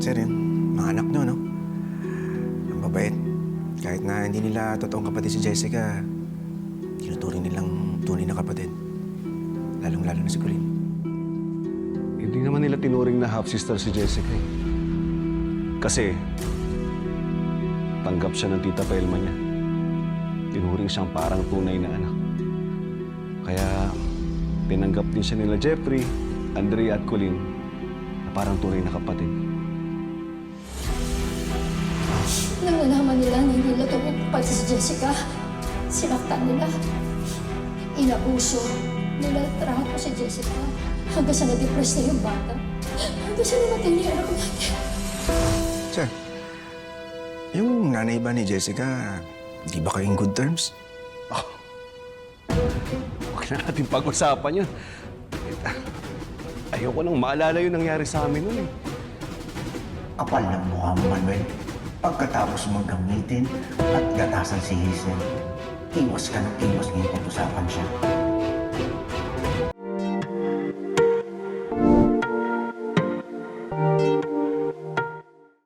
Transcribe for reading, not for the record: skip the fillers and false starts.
Sir, yun, mga anak nyo, no? Ang babait. Kahit na hindi nila totoong kapatid si Jessica, tinuturing nilang tunay na kapatid. Lalong-lalo na si Colleen. Hindi naman nila tinuring na half-sister si Jessica eh. Kasi, tanggap siya ng tita Pelma niya. Tinuring siyang parang tunay na anak. Kaya, tinanggap din siya nila Jeffrey, Andrea at Colleen na parang tunay na kapatid. Nang nalaman nila na hindi nila tumupad si Jessica, sinaktan nila. Inabuso, nilatrahan ko si Jessica hanggang sa na-depress na yung bata. Hanggang sa namatay niya anak natin. Sir, yung nanay ba ni Jessica, di ba kayong good terms? Huwag na natin pag-usapan yun. Ayoko nang maalala yung nangyari sa amin nun eh. Kapal ng mukha mo, Manuel. Pagkatapos mong gamitin at gatasan si Hazel, iwas ka ng iwas ngayong pag-usapan siya.